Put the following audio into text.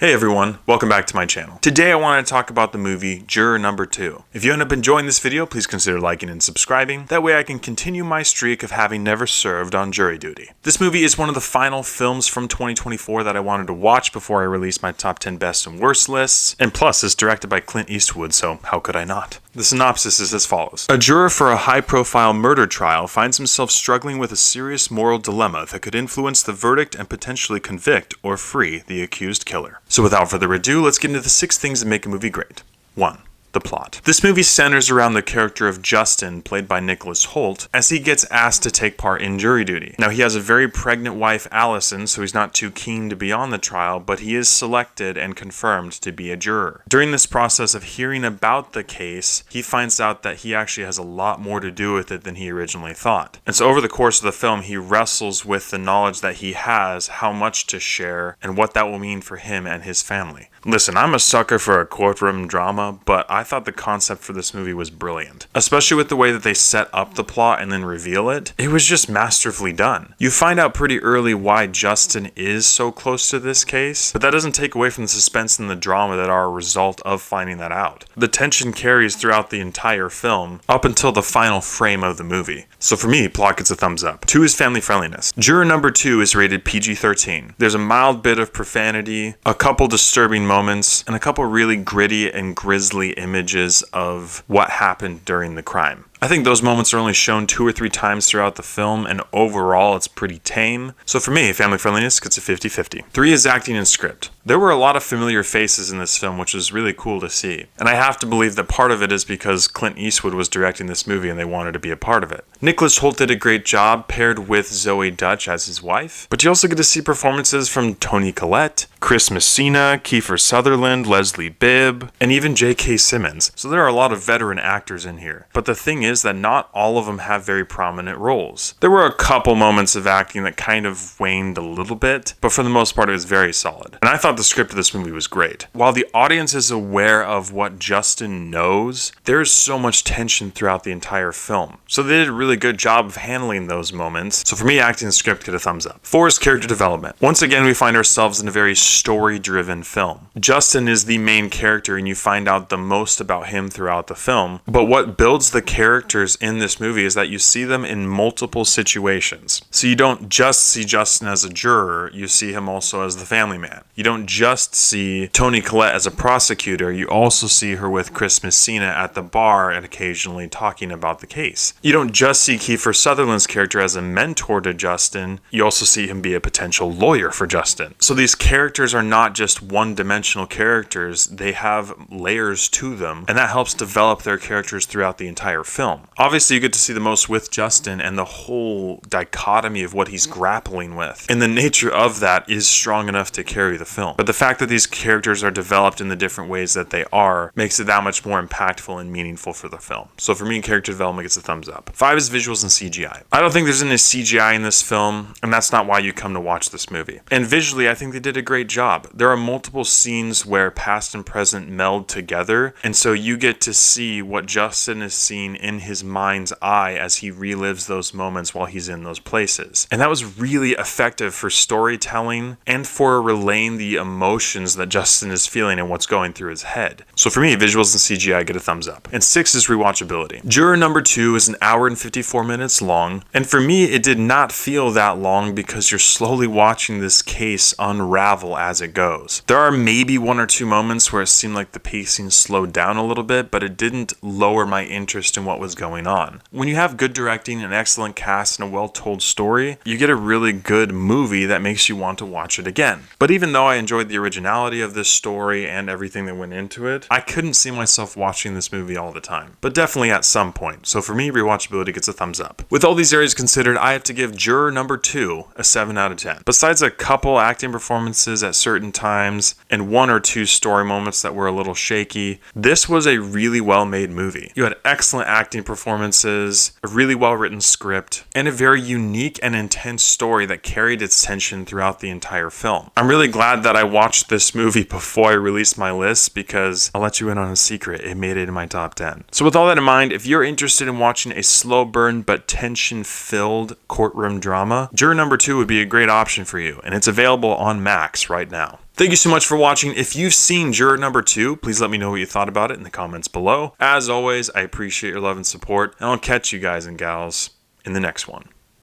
Hey everyone, welcome back to my channel. Today I want to talk about the movie Juror number 2. If you end up enjoying this video, please consider liking and subscribing. That way I can continue my streak of having never served on jury duty. This movie is one of the final films from 2024 that I wanted to watch before I released my top 10 best and worst lists, and plus it's directed by Clint Eastwood, so how could I not? The synopsis is as follows. A juror for a high-profile murder trial finds himself struggling with a serious moral dilemma that could influence the verdict and potentially convict or free the accused killer. So without further ado, let's get into the 6 things that make a movie great. 1. The plot. This movie centers around the character of Justin, played by Nicholas Hoult, as he gets asked to take part in jury duty. Now, he has a very pregnant wife, Allison, so he's not too keen to be on the trial, but he is selected and confirmed to be a juror. During this process of hearing about the case, he finds out that he actually has a lot more to do with it than he originally thought. And so over the course of the film, he wrestles with the knowledge that he has, how much to share, and what that will mean for him and his family. Listen, I'm a sucker for a courtroom drama, but I thought the concept for this movie was brilliant. Especially with the way that they set up the plot and then reveal it. It was just masterfully done. You find out pretty early why Justin is so close to this case, but that doesn't take away from the suspense and the drama that are a result of finding that out. The tension carries throughout the entire film, up until the final frame of the movie. So for me, plot gets a thumbs up. 2 is family friendliness. Juror number 2 is rated PG-13. There's a mild bit of profanity, a couple disturbing moments, and a couple really gritty and grisly images of what happened during the crime. I think those moments are only shown 2 or 3 times throughout the film, and overall it's pretty tame. So for me, family friendliness gets a 50-50. 3 is acting and script. There were a lot of familiar faces in this film, which was really cool to see. And I have to believe that part of it is because Clint Eastwood was directing this movie and they wanted to be a part of it. Nicholas Hoult did a great job paired with Zoe Dutch as his wife, but you also get to see performances from Toni Collette, Chris Messina, Kiefer Sutherland, Leslie Bibb, and even J.K. Simmons. So there are a lot of veteran actors in here. But the thing is that not all of them have very prominent roles. There were a couple moments of acting that kind of waned a little bit, but for the most part it was very solid. And I thought the script of this movie was great. While the audience is aware of what Justin knows, there's so much tension throughout the entire film. So they did a really good job of handling those moments. So for me, acting and script get a thumbs up. 4 is character development. Once again, we find ourselves in a very story-driven film. Justin is the main character and you find out the most about him throughout the film. But what builds the characters in this movie is that you see them in multiple situations. So you don't just see Justin as a juror, you see him also as the family man. You don't just see Toni Collette as a prosecutor, you also see her with Chris Messina at the bar and occasionally talking about the case. You don't just see Kiefer Sutherland's character as a mentor to Justin, you also see him be a potential lawyer for Justin. So these characters are not just one-dimensional characters, they have layers to them, and that helps develop their characters throughout the entire film. Obviously, you get to see the most with Justin and the whole dichotomy of what he's grappling with. And the nature of that is strong enough to carry the film. But the fact that these characters are developed in the different ways that they are makes it that much more impactful and meaningful for the film. So for me, character development gets a thumbs up. 5 is visuals and CGI. I don't think there's any CGI in this film, and that's not why you come to watch this movie. And visually, I think they did a great job. There are multiple scenes where past and present meld together, and so you get to see what Justin is seeing in his mind's eye as he relives those moments while he's in those places. And that was really effective for storytelling and for relaying the emotions that Justin is feeling and what's going through his head. So for me, visuals and CGI get a thumbs up. And 6 is rewatchability. Juror number 2 is an hour and 54 minutes long, and for me, it did not feel that long because you're slowly watching this case unravel as it goes. There are maybe 1 or 2 moments where it seemed like the pacing slowed down a little bit, but it didn't lower my interest in what was going on. When you have good directing, an excellent cast, and a well-told story, you get a really good movie that makes you want to watch it again. But even though I enjoyed the originality of this story and everything that went into it, I couldn't see myself watching this movie all the time. But definitely at some point. So for me, rewatchability gets a thumbs up. With all these areas considered, I have to give Juror number 2 a 7 out of 10. Besides a couple acting performances at certain times and 1 or 2 story moments that were a little shaky, this was a really well-made movie. You had excellent acting performances, a really well-written script, and a very unique and intense story that carried its tension throughout the entire film. I'm really glad that I watched this movie before I released my list because I'll let you in on a secret, it made it in my top 10. So with all that in mind, if you're interested in watching a slow burn but tension-filled courtroom drama, Juror number 2 would be a great option for you, and it's available on Max right now. Thank you so much for watching. If you've seen Juror number 2, please let me know what you thought about it in the comments below. As always, I appreciate your love and support, and I'll catch you guys and gals in the next one.